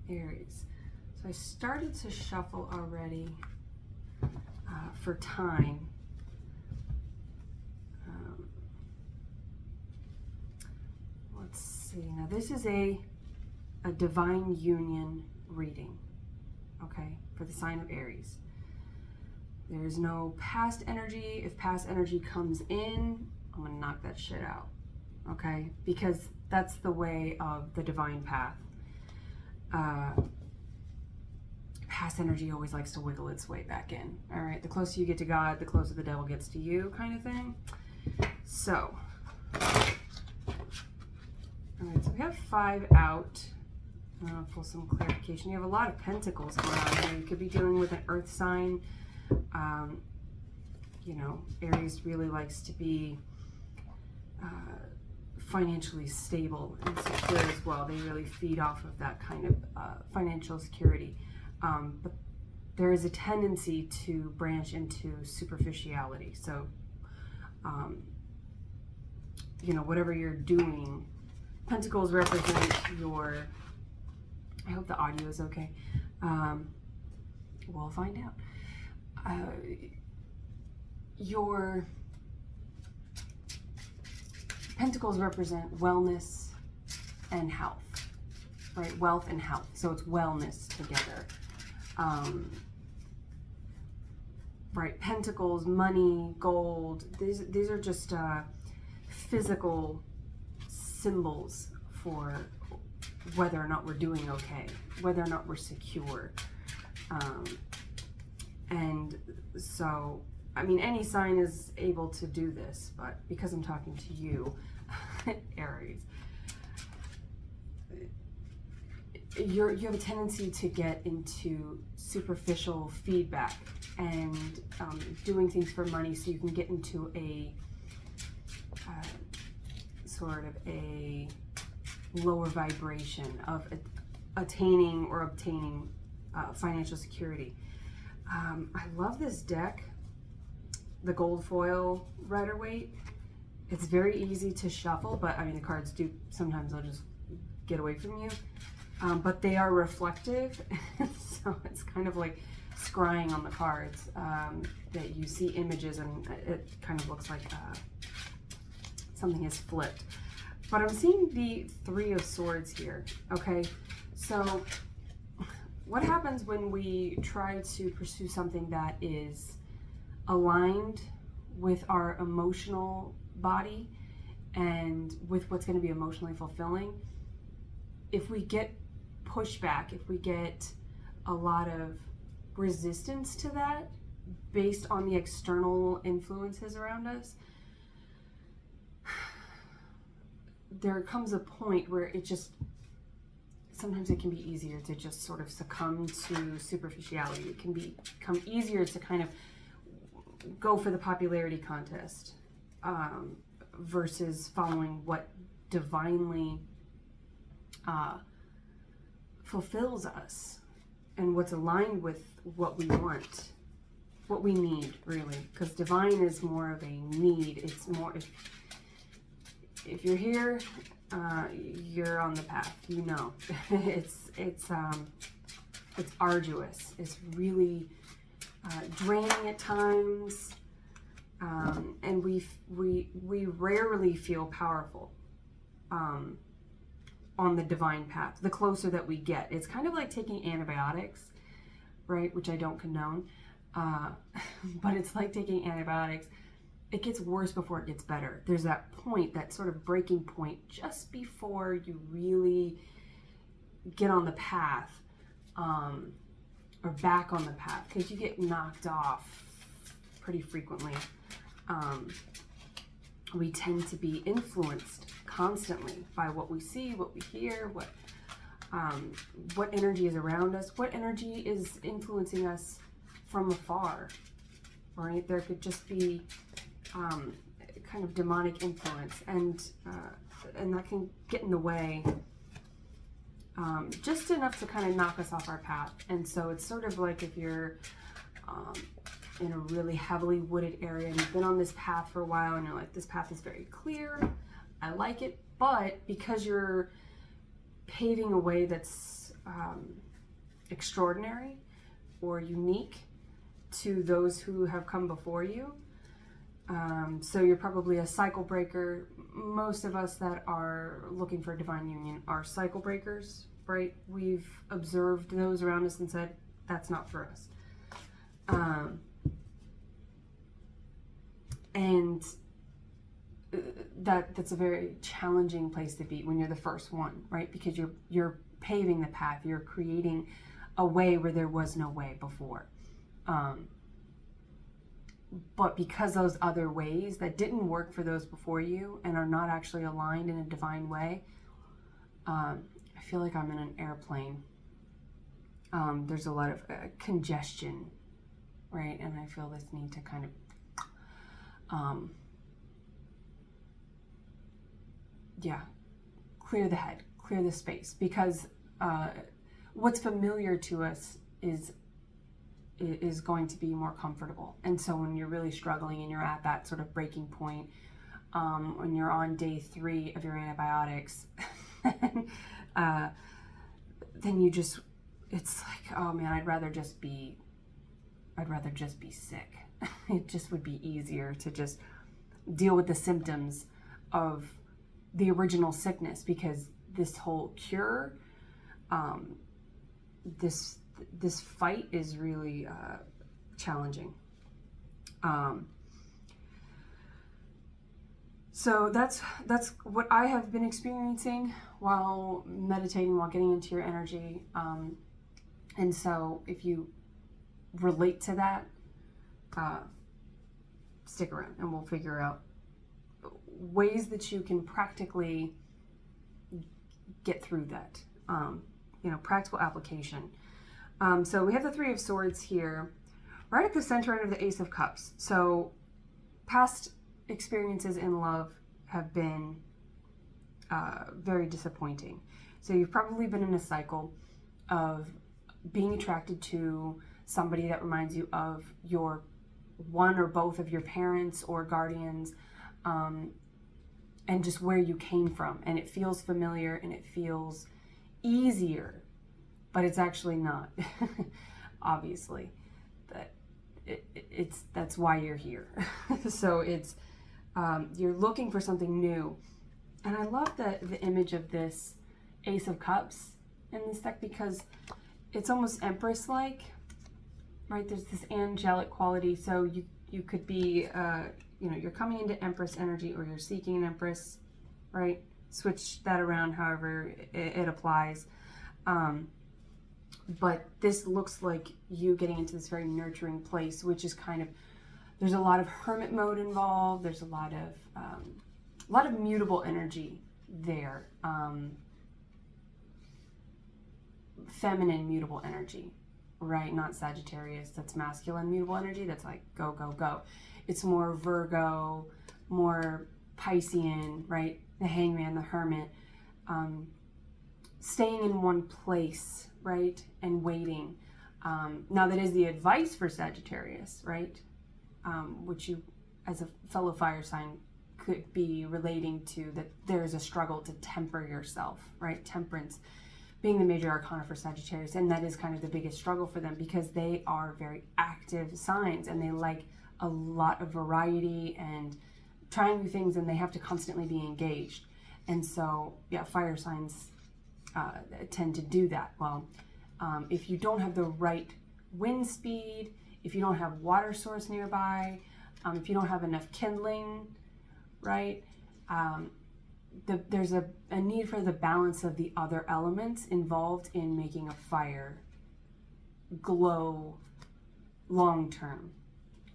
Aries. So I started to shuffle already for time. Let's see. Now this is a divine union reading, okay, for the sign of Aries. There is no past energy. If past energy comes in, I'm gonna knock that shit out, okay? Because that's the way of the divine path. Past energy always likes to wiggle its way back in, all right? The closer you get to God, the closer the devil gets to you, kind of thing. So, all right, so we have 5 out. I'll pull some clarification. You have a lot of pentacles going on here. You could be dealing with an earth sign. You know, Aries really likes to be financially stable and secure as well. They really feed off of that kind of financial security. But there is a tendency to branch into superficiality. So, you know, whatever you're doing, pentacles represent your, I hope the audio is okay. We'll find out. Your pentacles represent wellness and health, right? Wealth and health. So it's wellness together. Right? Pentacles, money, gold. These are just physical symbols for whether or not we're doing okay, whether or not we're secure. And so, I mean, any sign is able to do this, but because I'm talking to you, Aries, you have a tendency to get into superficial feedback and doing things for money so you can get into a sort of a lower vibration of attaining or obtaining financial security. I love this deck, the gold foil Rider-Waite. It's very easy to shuffle, but I mean, the cards do, sometimes they'll just get away from you. But they are reflective, so it's kind of like scrying on the cards, that you see images and it kind of looks like something is flipped. But I'm seeing the 3 of Swords here, okay? So what happens when we try to pursue something that is aligned with our emotional body and with what's going to be emotionally fulfilling? If we get pushback, if we get a lot of resistance to that based on the external influences around us, there comes a point where it just, sometimes it can be easier to just sort of succumb to superficiality. It can become easier to kind of go for the popularity contest versus following what divinely fulfills us and what's aligned with what we want, what we need, really. Because divine is more of a need. It's more, if you're here, you're on the path. You know, it's arduous. It's really draining at times, and we rarely feel powerful on the divine path. The closer that we get, it's kind of like taking antibiotics, right? Which I don't condone, but it's like taking antibiotics. It gets worse before it gets better. There's that point, that sort of breaking point just before you really get on the path, or back on the path, because you get knocked off pretty frequently. We tend to be influenced constantly by what we see, what we hear, what energy is around us, what energy is influencing us from afar, right? There could just be kind of demonic influence, and that can get in the way, just enough to kind of knock us off our path. And so it's sort of like if you're in a really heavily wooded area and you've been on this path for a while and you're like, this path is very clear, I like it, but because you're paving a way that's extraordinary or unique to those who have come before you. So you're probably a cycle breaker. Most of us that are looking for a divine union are cycle breakers, right? We've observed those around us and said, that's not for us. And that's a very challenging place to be when you're the first one, right? Because you're paving the path. You're creating a way where there was no way before. But because those other ways that didn't work for those before you and are not actually aligned in a divine way, I feel like I'm in an airplane. There's a lot of congestion, right? And I feel this need to kind of clear the head, clear the space, because what's familiar to us is going to be more comfortable. And so when you're really struggling and you're at that sort of breaking point, when you're on day 3 of your antibiotics, then you just, it's like, oh man, I'd rather just be sick. It just would be easier to just deal with the symptoms of the original sickness, because this whole cure, this fight is really challenging. So that's what I have been experiencing while meditating, while getting into your energy. And so if you relate to that, stick around and we'll figure out ways that you can practically get through that. Practical application. So we have the 3 of Swords here, right at the center end of the Ace of Cups. So past experiences in love have been very disappointing. So you've probably been in a cycle of being attracted to somebody that reminds you of your one or both of your parents or guardians, and just where you came from. And it feels familiar and it feels easier, but it's actually not. Obviously, that's why you're here. So it's you're looking for something new. And I love the image of this Ace of Cups in this deck, because it's almost Empress-like, right? There's this angelic quality. So you could be, you're coming into Empress energy, or you're seeking an Empress, right? Switch that around however it applies. But this looks like you getting into this very nurturing place, which is kind of, there's a lot of hermit mode involved. There's a lot of mutable energy there. Feminine mutable energy, right? Not Sagittarius, that's masculine mutable energy. That's like go, go, go. It's more Virgo, more Piscean, right? The Hangman, the Hermit. Staying in one place, right? And waiting. Now that is the advice for Sagittarius, right? Which you, as a fellow fire sign, could be relating to, that there is a struggle to temper yourself, right? Temperance being the major arcana for Sagittarius, and that is kind of the biggest struggle for them, because they are very active signs and they like a lot of variety and trying new things, and they have to constantly be engaged. And so, yeah, fire signs tend to do that. Well, if you don't have the right wind speed, if you don't have water source nearby, if you don't have enough kindling, right? There's a need for the balance of the other elements involved in making a fire glow long term,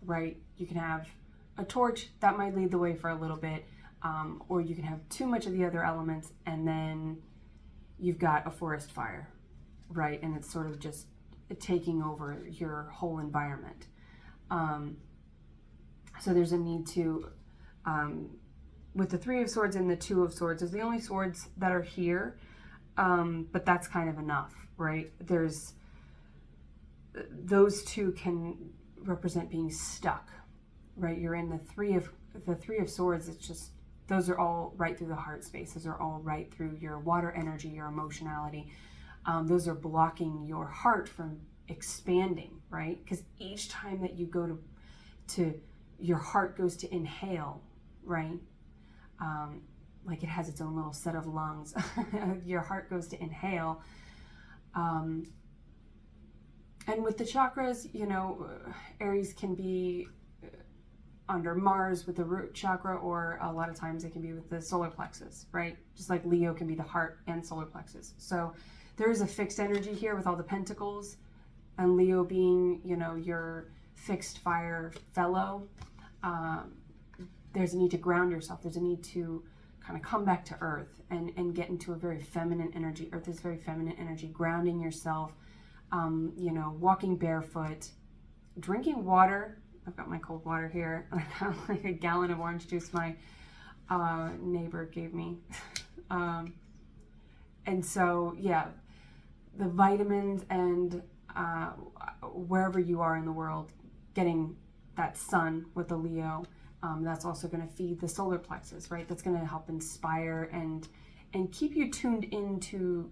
right? You can have a torch that might lead the way for a little bit, or you can have too much of the other elements and then you've got a forest fire, right? And it's sort of just taking over your whole environment. So there's a need to, with the 3 of Swords and the 2 of Swords, is the only swords that are here, but that's kind of enough, right? There's, those 2 can represent being stuck, right? You're in the 3 of Swords. It's just, those are all right through the heart space. Those are all right through your water energy, your emotionality. Those are blocking your heart from expanding, right? Because each time that you go to your heart goes to inhale, right? Like it has its own little set of lungs. Your heart goes to inhale. And with the chakras, Aries can be under Mars with the root chakra, or a lot of times it can be with the solar plexus, right? Just like Leo can be the heart and solar plexus. So there is a fixed energy here with all the pentacles, and Leo being, your fixed fire fellow. There's a need to ground yourself. There's a need to kind of come back to earth and get into a very feminine energy. Earth is very feminine energy, grounding yourself, walking barefoot, drinking water. I've got my cold water here. I got like a gallon of orange juice my neighbor gave me. And so, yeah, the vitamins and wherever you are in the world, getting that sun with the Leo, that's also going to feed the solar plexus, right? That's going to help inspire and keep you tuned into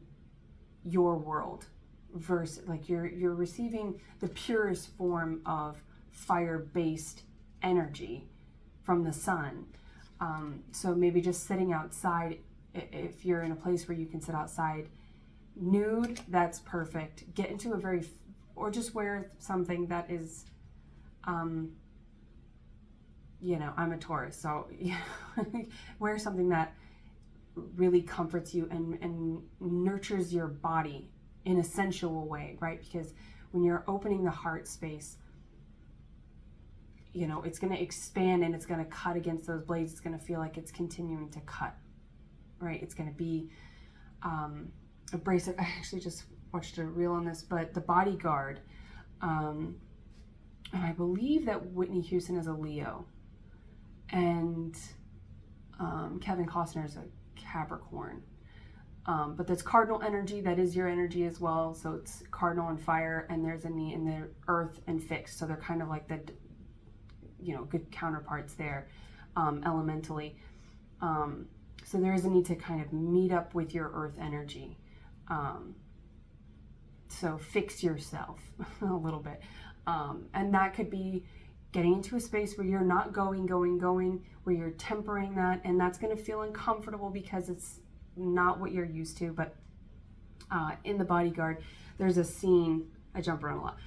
your world, versus like you're receiving the purest form of fire-based energy from the sun. So maybe just sitting outside, if you're in a place where you can sit outside nude, that's perfect. Get into or just wear something that is, I'm a Taurus, so wear something that really comforts you and nurtures your body in a sensual way, right? Because when you're opening the heart space, it's going to expand and it's going to cut against those blades. It's going to feel like it's continuing to cut, right? It's going to be abrasive. I actually just watched a reel on this, but The Bodyguard, and I believe that Whitney Houston is a Leo, and Kevin Costner is a Capricorn. But that's cardinal energy. That is your energy as well. So it's cardinal and fire, and there's a need in the earth and fixed. So they're kind of like the good counterparts there, elementally. So there is a need to kind of meet up with your earth energy. So fix yourself a little bit. And that could be getting into a space where you're not going, where you're tempering that, and that's going to feel uncomfortable because it's not what you're used to. But in The Bodyguard, there's a scene, I jump around a lot.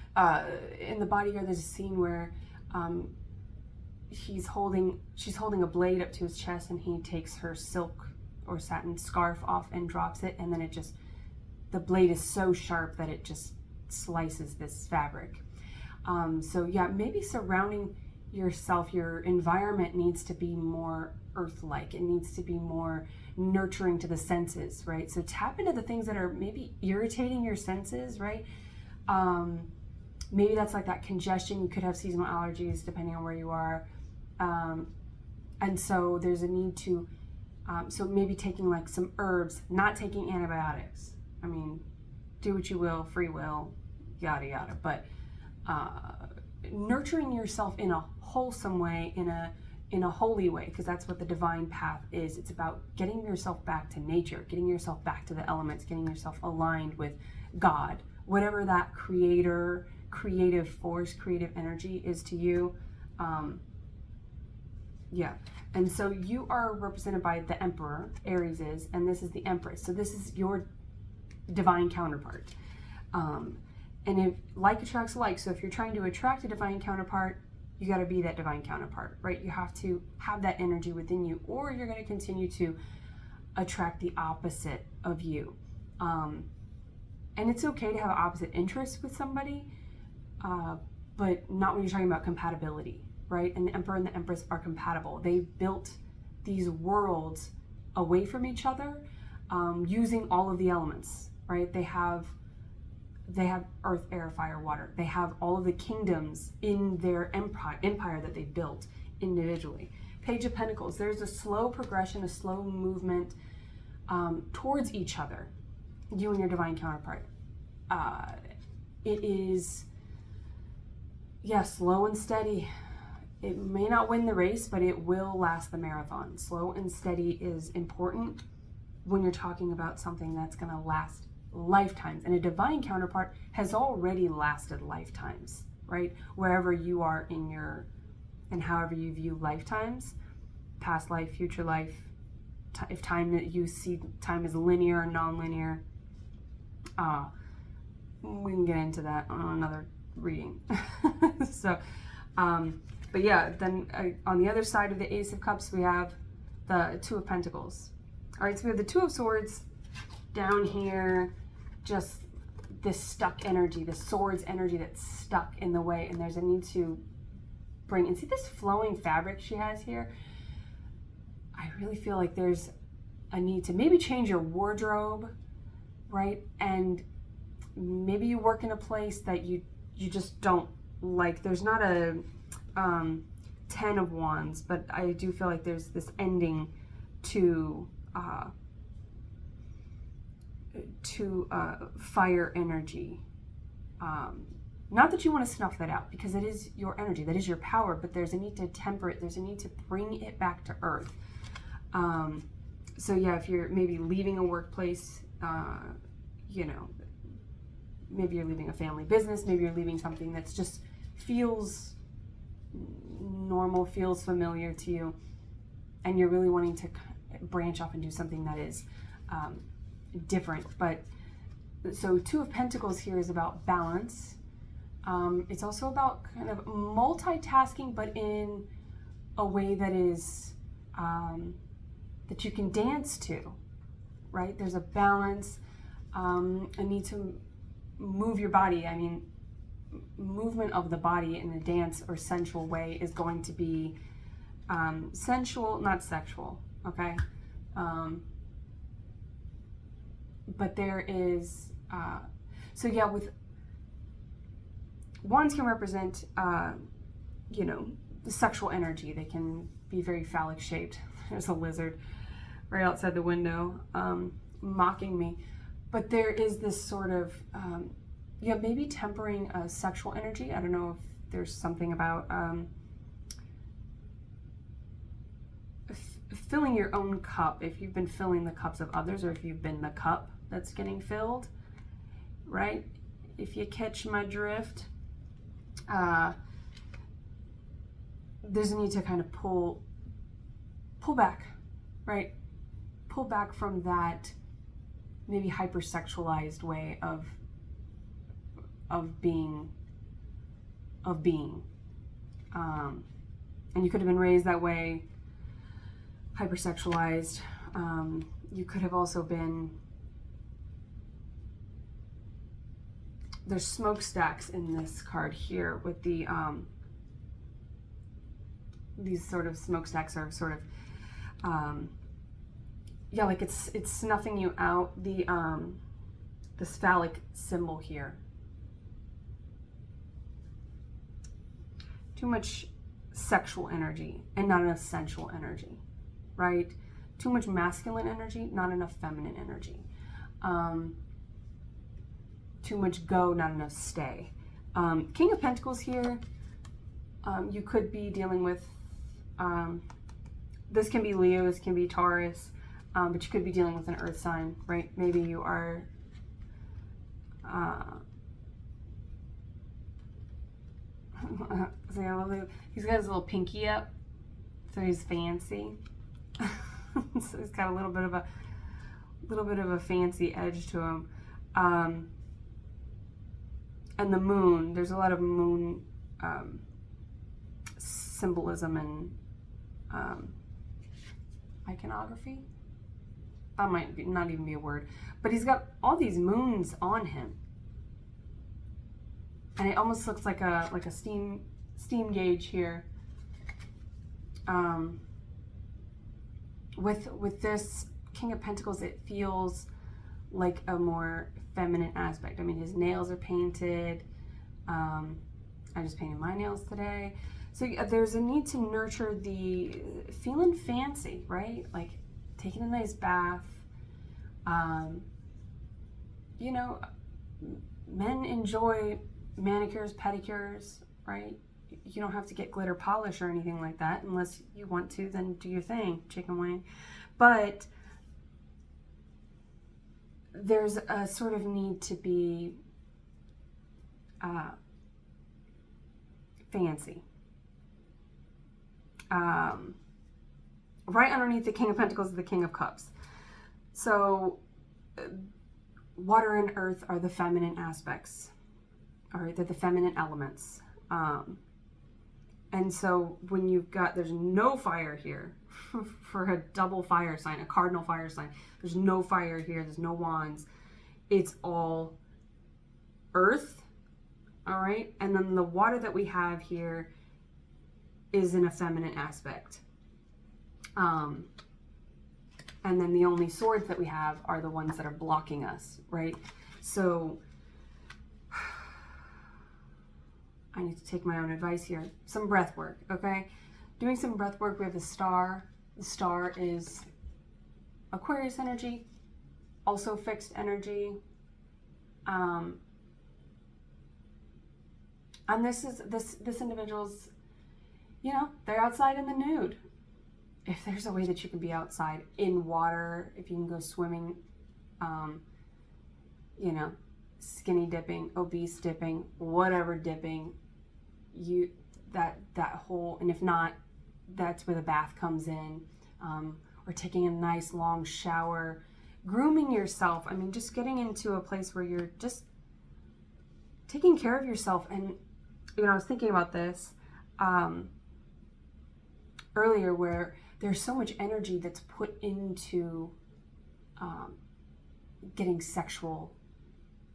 In The Bodyguard, there's a scene where she's holding a blade up to his chest, and he takes her silk or satin scarf off and drops it, and then the blade is so sharp that it just slices this fabric. So yeah, maybe surrounding yourself, your environment needs to be more earth-like. It needs to be more nurturing to the senses, right? So tap into the things that are maybe irritating your senses, right? Maybe that's like that congestion. You could have seasonal allergies depending on where you are. And so there's a need to, so maybe taking like some herbs, not taking antibiotics. I mean, do what you will, free will, yada, yada. But nurturing yourself in a wholesome way, in a holy way, because that's what the divine path is. It's about getting yourself back to nature, getting yourself back to the elements, getting yourself aligned with God, whatever that creative force, creative energy is to you. Yeah. And so you are represented by the Emperor, Aries is, and this is the Empress. So this is your divine counterpart. And if like attracts like, so if you're trying to attract a divine counterpart, you got to be that divine counterpart, right? You have to have that energy within you, or you're going to continue to attract the opposite of you. And it's okay to have opposite interests with somebody, but not when you're talking about compatibility, right? And the Emperor and the Empress are compatible. They built these worlds away from each other, using all of the elements, right? They have earth, air, fire, water. They have all of the kingdoms in their empire that they built individually. Page of Pentacles, there's a slow progression, a slow movement towards each other, you and your divine counterpart. It is, slow and steady. It may not win the race, but it will last the marathon. Slow and steady is important when you're talking about something that's going to last lifetimes, and a divine counterpart has already lasted lifetimes, right? Wherever you are in your, and however you view lifetimes, past life, future life, if time, that you see time as linear or non-linear, we can get into that on another reading. So, but yeah, then on the other side of the Ace of Cups, we have the Two of Pentacles. All right, so we have the Two of Swords down here, just this stuck energy, the Swords energy that's stuck in the way, and there's a need to bring, and see this flowing fabric she has here? I really feel like there's a need to maybe change your wardrobe, right? And maybe you work in a place that you just don't like. There's not a 10 of Wands, but I do feel like there's this ending to fire energy. Not that you want to snuff that out, because it is your energy, that is your power, but there's a need to temper it. There's a need to bring it back to earth. So yeah, if you're maybe leaving a workplace, you know, maybe you're leaving a family business, maybe you're leaving something that's just feels normal, feels familiar to you, and you're really wanting to branch off and do something that is different. But so Two of Pentacles here is about balance. It's also about kind of multitasking, but in a way that is that you can dance to, right? There's a balance, a need to move your body. I mean, movement of the body in a dance or sensual way is going to be sensual, not sexual, okay? But there is, so yeah, with Wands can represent, you know, the sexual energy. They can be very phallic shaped. There's a lizard right outside the window mocking me. But there is this sort of, yeah, maybe tempering a sexual energy. I don't know if there's something about filling your own cup. If you've been filling the cups of others, or if you've been the cup that's getting filled, right? If you catch my drift, there's a need to kind of pull back, right? Pull back from that maybe hypersexualized way of being. And you could have been raised that way, hypersexualized. You could have also been, there's smokestacks in this card here with the these sort of smokestacks are sort of yeah, like it's snuffing you out. The this phallic symbol here, too much sexual energy and not enough sensual energy, right? Too much masculine energy, not enough feminine energy. Too much go, not enough stay. King of Pentacles here, you could be dealing with, this can be Leo, this can be Taurus, but you could be dealing with an earth sign, right? Maybe you are, so he's got his little pinky up, so he's fancy. So he's got a little bit of a fancy edge to him. And the moon, there's a lot of moon symbolism and iconography. That might be, not even be a word, but he's got all these moons on him, and it almost looks like a steam gauge here. With this King of Pentacles, it feels like a more feminine aspect. I mean, his nails are painted. I just painted my nails today. So there's a need to nurture the feeling fancy, right? Like taking a nice bath. You know, men enjoy manicures, pedicures, right? You don't have to get glitter polish or anything like that unless you want to, then do your thing, chicken wing. But there's a sort of need to be fancy. Right underneath the King of Pentacles is the King of Cups. So water and earth are the feminine aspects. All right, they're the feminine elements. And so when you've got, there's no fire here for a double fire sign, a cardinal fire sign. There's no fire here. There's no wands. It's all earth. All right. And then the water that we have here is in a feminine aspect. And then the only swords that we have are the ones that are blocking us, right? So I need to take my own advice here. Some breath work, okay? Doing some breath work. We have the star. The star is Aquarius energy, also fixed energy. And this individual's, you know, they're outside in the nude. If there's a way that you can be outside in water, if you can go swimming, you know, skinny dipping, obese dipping, whatever dipping, that whole, and if not, that's where the bath comes in, or taking a nice long shower, grooming yourself. I mean, just getting into a place where you're just taking care of yourself. And you know, I was thinking about this earlier, where there's so much energy that's put into getting sexual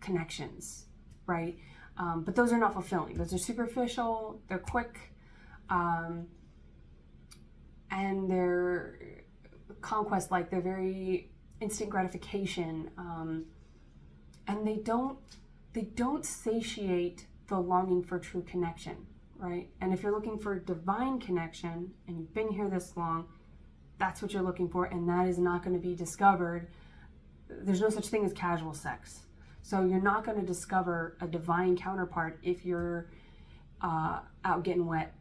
connections, right? But those are not fulfilling. Those are superficial, they're quick, and they're conquest-like. They're very instant gratification, and they don't satiate the longing for true connection, right? And if you're looking for divine connection and you've been here this long, that's what you're looking for, and that is not going to be discovered. There's no such thing as casual sex. So you're not going to discover a divine counterpart if you're out getting wet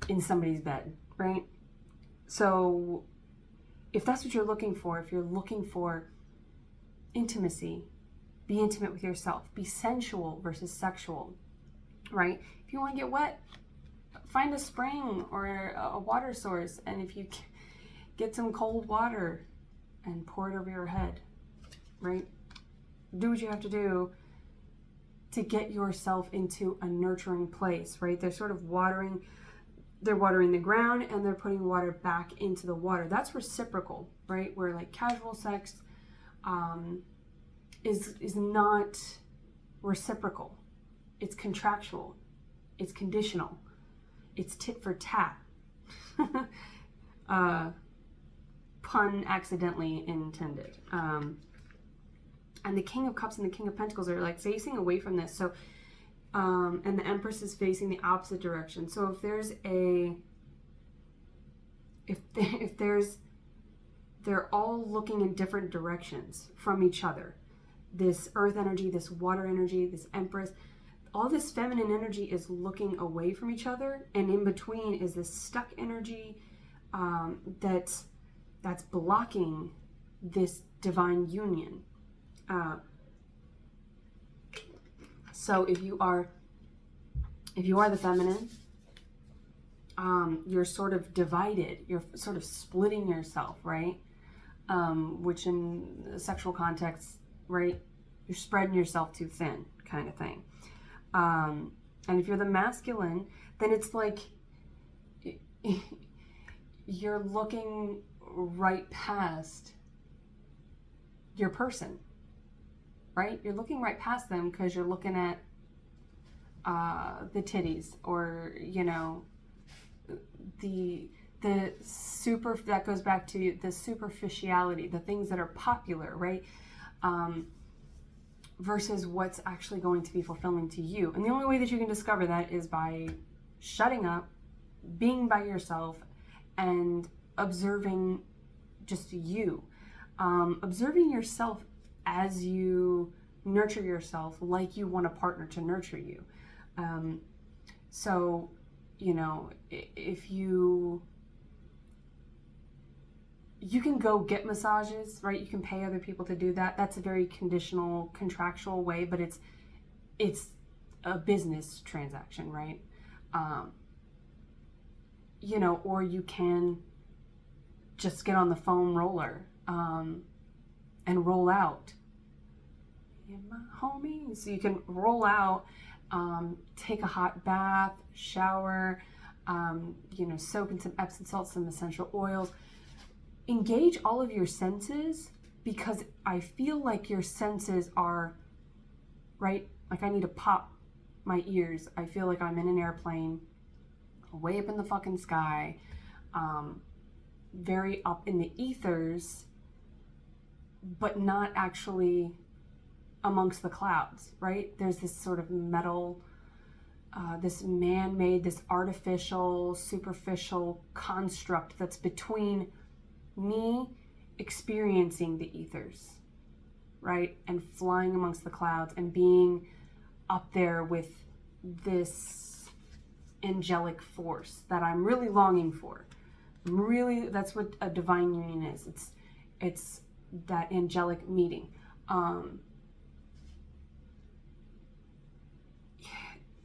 in somebody's bed, right? So if that's what you're looking for, if you're looking for intimacy, be intimate with yourself. Be sensual versus sexual, right? If you want to get wet, find a spring or a water source, and if you get some cold water and pour it over your head, right? Do what you have to do to get yourself into a nurturing place, right? They're sort of watering the ground, and they're putting water back into the water. That's reciprocal, right? Where like casual sex is not reciprocal. It's contractual. It's conditional. It's tit for tat. Pun accidentally intended. And the King of Cups and the King of Pentacles are like facing away from this. So, and the Empress is facing the opposite direction. So if there's they're all looking in different directions from each other. This earth energy, this water energy, this Empress, all this feminine energy is looking away from each other, and in between is this stuck energy that's blocking this divine union. So if you are the feminine, you're sort of divided. You're sort of splitting yourself, right? Which in the sexual context, right, you're spreading yourself too thin, kind of thing. And if you're the masculine, then it's like you're looking right past your person, right? You're looking right past them because you're looking at the titties, or you know, the super, that goes back to the superficiality, the things that are popular, right? Versus what's actually going to be fulfilling to you. And the only way that you can discover that is by shutting up, being by yourself, and observing just you. Observing yourself as you nurture yourself, like you want a partner to nurture you. So, you know, if you you can go get massages, right? You can pay other people to do that. That's a very conditional, contractual way, but it's a business transaction, right? You know, or you can just get on the foam roller and roll out. Yeah, my homies. So you can roll out, take a hot bath, shower, you know, soak in some Epsom salts, some essential oils. Engage all of your senses, because I feel like your senses are, right? Like I need to pop my ears. I feel like I'm in an airplane, way up in the fucking sky, very up in the ethers, but not actually amongst the clouds, right? There's this sort of metal, this man-made, this artificial, superficial construct that's between me experiencing the ethers, right? And flying amongst the clouds and being up there with this angelic force that I'm really longing for. Really, that's what a divine union is. It's that angelic meeting.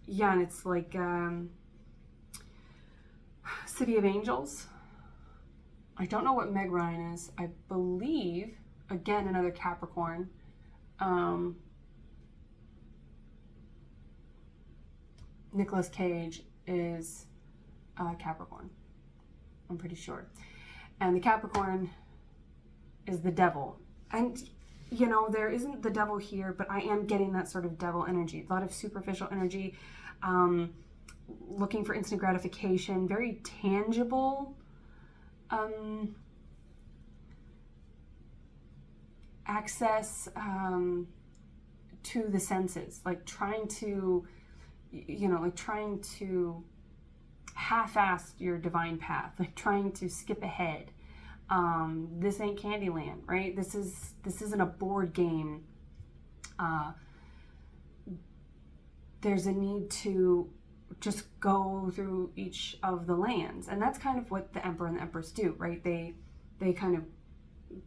Yeah, and it's like City of Angels. I don't know what Meg Ryan is. I believe, again, another Capricorn. Nicolas Cage is Capricorn. I'm pretty sure. And the Capricorn is the devil. And, you know, there isn't the devil here, but I am getting that sort of devil energy. A lot of superficial energy, looking for instant gratification, very tangible, access to the senses, like trying to, you know, like trying to half-ass your divine path, like trying to skip ahead. This ain't Candyland, right? This isn't a board game. There's a need to just go through each of the lands, and that's kind of what the Emperor and the Empress do, right? They kind of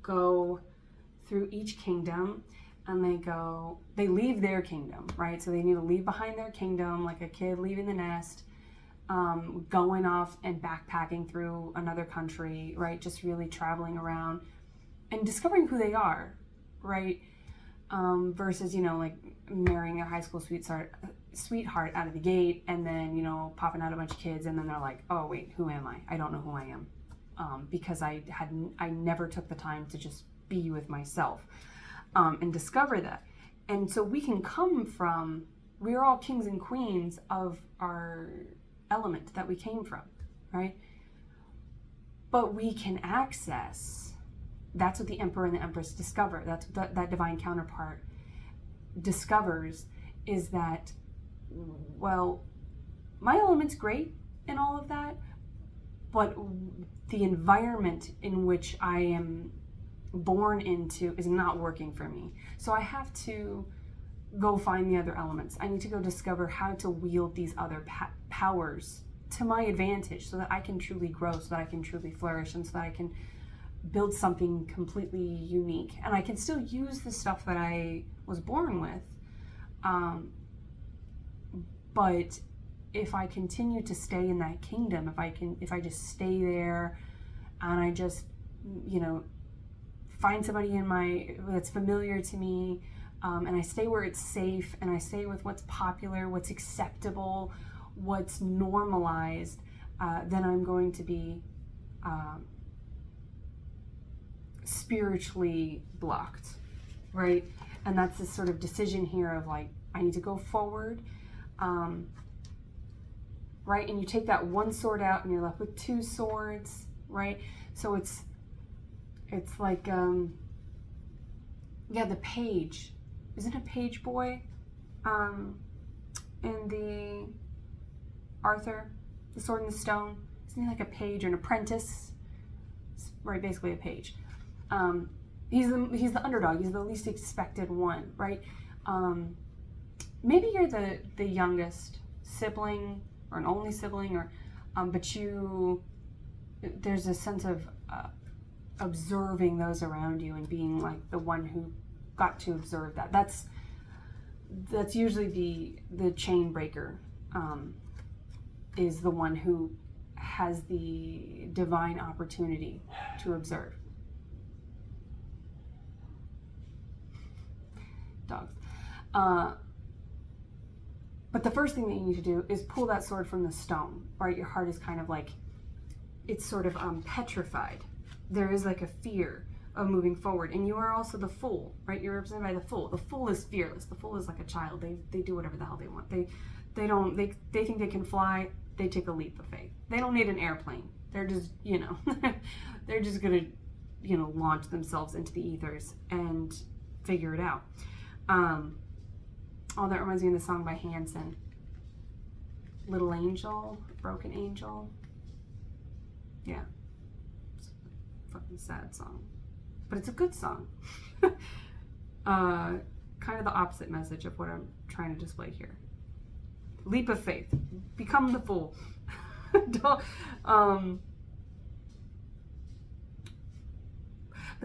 go through each kingdom, and they leave their kingdom, right? So they need to leave behind their kingdom, like a kid leaving the nest, going off and backpacking through another country, right? Just really traveling around and discovering who they are, right? Versus, you know, like marrying a high school sweetheart out of the gate, and then, you know, popping out a bunch of kids, and then they're like, oh wait, who am I? I don't know who I am, because I never took the time to just be with myself, and discover that. And so we're all kings and queens of our element that we came from, right? But we can access, that's what the Emperor and the Empress discover, that's what that divine counterpart discovers, is that, well, my element's great and all of that, but the environment in which I am born into is not working for me. So I have to go find the other elements. I need to go discover how to wield these other powers to my advantage, so that I can truly grow, so that I can truly flourish, and so that I can build something completely unique. And I can still use the stuff that I was born with. But if I continue to stay in that kingdom, if I just stay there, and I just, you know, find somebody that's familiar to me, and I stay where it's safe, and I stay with what's popular, what's acceptable, what's normalized, then I'm going to be spiritually blocked, right? And that's this sort of decision here of like, I need to go forward, right? And you take that one sword out and you're left with two swords, right? So it's like, yeah, the page. Isn't a page boy in the Arthur, the Sword and the Stone? Isn't he like a page or an apprentice? Right, basically a page. He's the underdog. He's the least expected one, right? Maybe you're the youngest sibling or an only sibling, or but there's a sense of observing those around you and being like the one who got to observe that. That's usually the chain breaker, is the one who has the divine opportunity to observe. Dogs. But the first thing that you need to do is pull that sword from the stone, right? Your heart is kind of like, it's sort of petrified. There is like a fear of moving forward. And you are also the fool, right? You're represented by the fool. The fool is fearless. The fool is like a child. They do whatever the hell they want. They think they can fly. They take a leap of faith. They don't need an airplane. They're just, they're just gonna, launch themselves into the ethers and figure it out. Oh, that reminds me of the song by Hanson. Little Angel, Broken Angel. Yeah. It's a fucking sad song. But it's a good song. Kind of the opposite message of what I'm trying to display here. Leap of faith. Become the fool. But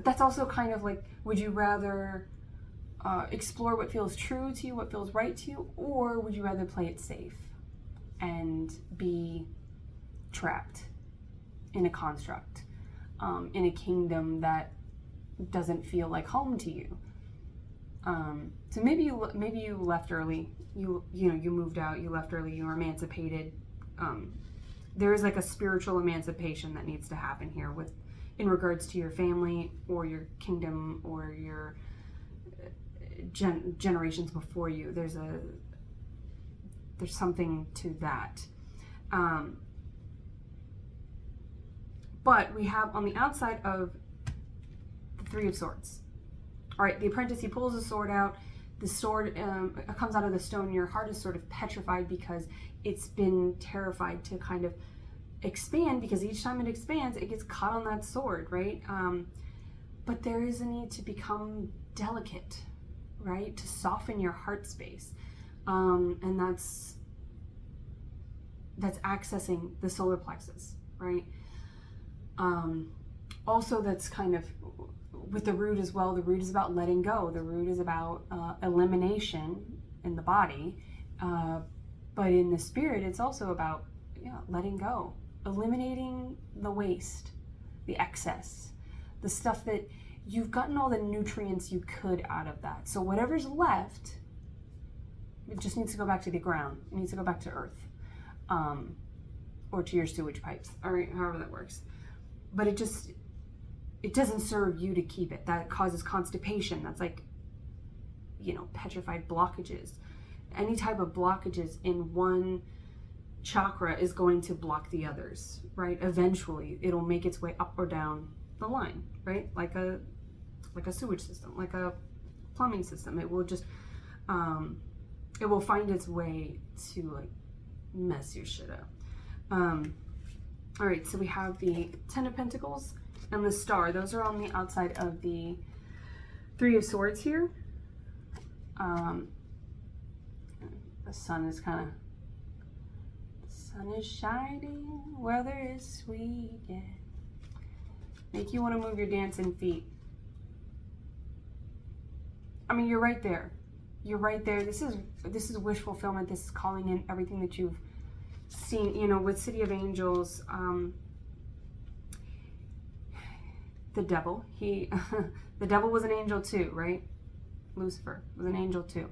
that's also kind of like, would you rather explore what feels true to you, what feels right to you, or would you rather play it safe and be trapped in a construct, in a kingdom that doesn't feel like home to you? So maybe you left early. You moved out. You left early. You were emancipated. There is like a spiritual emancipation that needs to happen here in regards to your family or your kingdom or your generations before you. There's something to that. But we have on the outside of the Three of Swords. All right, the apprentice, he pulls the sword out. The sword comes out of the stone. Your heart is sort of petrified because it's been terrified to kind of expand, because each time it expands, it gets caught on that sword, right? But there is a need to become delicate, right? To soften your heart space. And that's accessing the solar plexus, right? Also, that's kind of with the root as well. The root is about letting go. The root is about elimination in the body. But in the spirit, it's also about letting go. Eliminating the waste, the excess, the stuff that you've gotten all the nutrients you could out of that. So whatever's left, it just needs to go back to the ground. It needs to go back to earth, or to your sewage pipes, or however that works. But it doesn't serve you to keep it. That causes constipation. That's like, petrified blockages. Any type of blockages in one chakra is going to block the others, right? Eventually, it'll make its way up or down the line, right? Like a sewage system, like a plumbing system. It will just, it will find its way to like mess your shit up. All right, so we have the Ten of Pentacles and the Star. Those are on the outside of the Three of Swords here. The sun is sun is shining, weather is sweet, yeah. Make you want to move your dancing feet. I mean, you're right there. You're right there. This is wish fulfillment. This is calling in everything that you've seen, with City of Angels. The devil, the devil was an angel too, right? Lucifer was an angel too.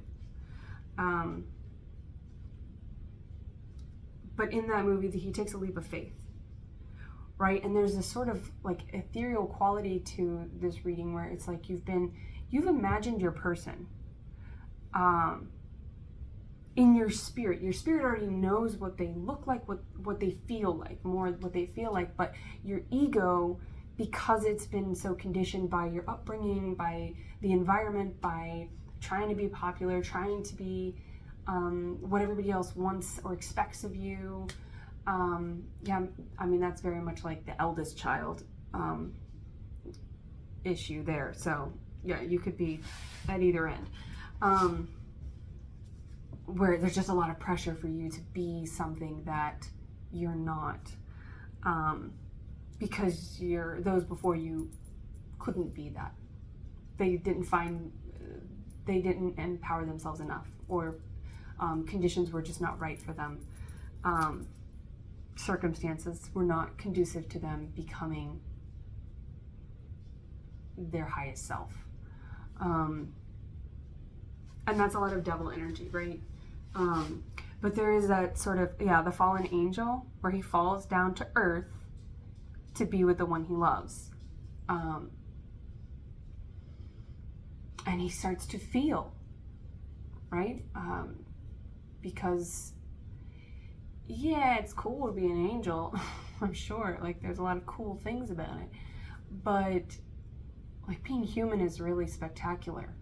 But in that movie, he takes a leap of faith, right? And there's this sort of like ethereal quality to this reading where it's like you've imagined your person in your spirit. Your spirit already knows what they look like, what they feel like, more what they feel like, but your ego, because it's been so conditioned by your upbringing, by the environment, by trying to be popular, trying to be what everybody else wants or expects of you. That's very much like the eldest child issue there. So yeah, you could be at either end, where there's just a lot of pressure for you to be something that you're not, because those before you couldn't be that. They didn't empower themselves enough, or conditions were just not right for them. Circumstances were not conducive to them becoming their highest self. And that's a lot of devil energy, right? But there is that sort of, the fallen angel, where he falls down to earth to be with the one he loves. And he starts to feel, right? Because, it's cool to be an angel, I'm sure. Like, there's a lot of cool things about it. But, like, being human is really spectacular.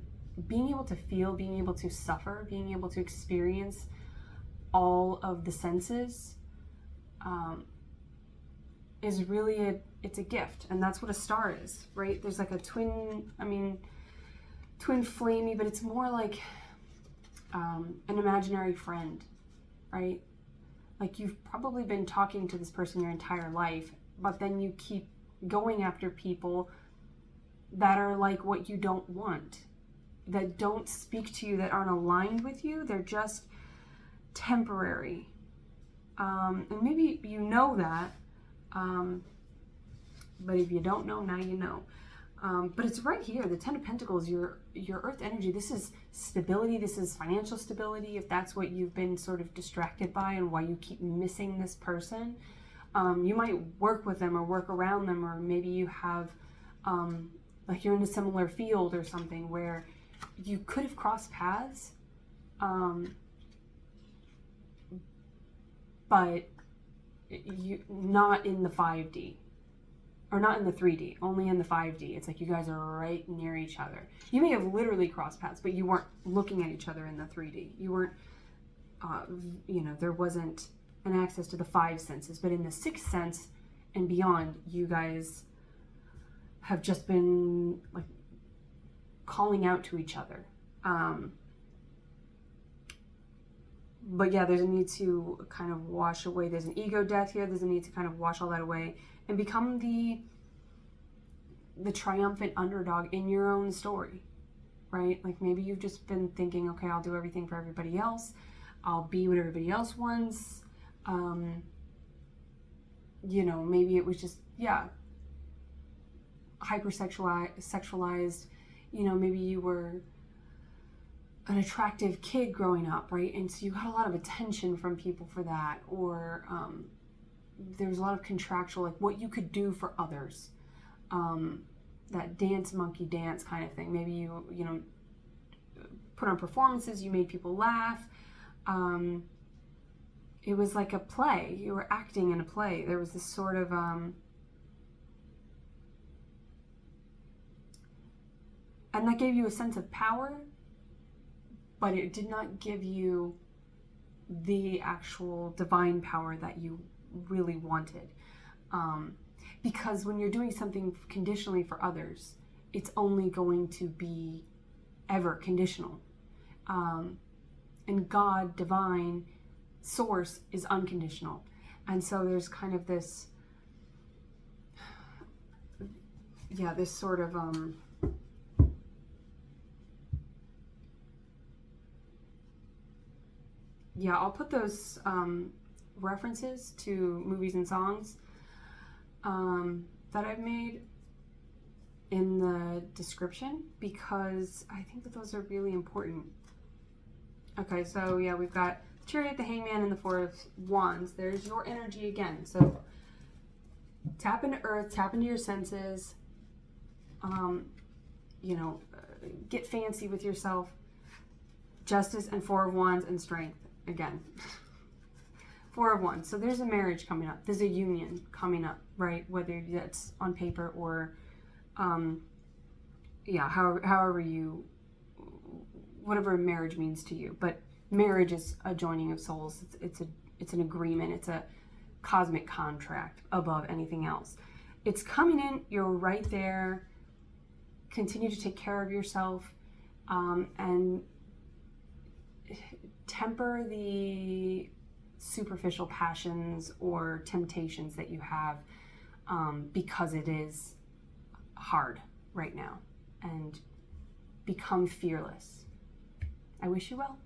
Being able to feel, being able to suffer, being able to experience all of the senses is really it's a gift. And that's what a star is, right? There's like a twin flamey, but it's more like an imaginary friend, right? Like, you've probably been talking to this person your entire life, but then you keep going after people that are like what you don't want, that don't speak to you, that aren't aligned with you. They're just temporary. And maybe you know that, but if you don't know, now you know. But it's right here, the Ten of Pentacles, your earth energy. This is stability, this is financial stability, if that's what you've been sort of distracted by and why you keep missing this person. You might work with them or work around them, or maybe you have, like, you're in a similar field or something where you could have crossed paths, but you not in the 5D. Or not in the 3D, only in the 5D. It's like you guys are right near each other. You may have literally crossed paths, but you weren't looking at each other in the 3D. You weren't, there wasn't an access to the 5 senses. But in the 6th sense and beyond, you guys have just been, like, calling out to each other. But yeah, there's a need to kind of wash away. There's an ego death here. There's a need to kind of wash all that away and become the triumphant underdog in your own story, right? Like, maybe you've just been thinking, okay, I'll do everything for everybody else. I'll be what everybody else wants. Maybe it was just, hypersexualized. Maybe you were an attractive kid growing up, right? And so you got a lot of attention from people for that, or there was a lot of contractual, like, what you could do for others, that dance monkey dance kind of thing. Maybe you put on performances, you made people laugh. It was like a play. You were acting in a play. There was this sort of and that gave you a sense of power, but it did not give you the actual divine power that you really wanted. Because when you're doing something conditionally for others, it's only going to be ever conditional. And God, divine, source is unconditional. And so there's kind of this, this sort of, I'll put those references to movies and songs that I've made in the description, because I think that those are really important. Okay, so we've got the Chariot, the Hangman, and the Four of Wands. There's your energy again. So tap into earth, tap into your senses, get fancy with yourself. Justice and Four of Wands and strength again. Four of Wands. So there's a marriage coming up. There's a union coming up, right? Whether that's on paper or, however whatever marriage means to you. But marriage is a joining of souls. It's an agreement. It's a cosmic contract above anything else. It's coming in. You're right there. Continue to take care of yourself, and temper the superficial passions or temptations that you have, because it is hard, right now and become fearless. I wish you well.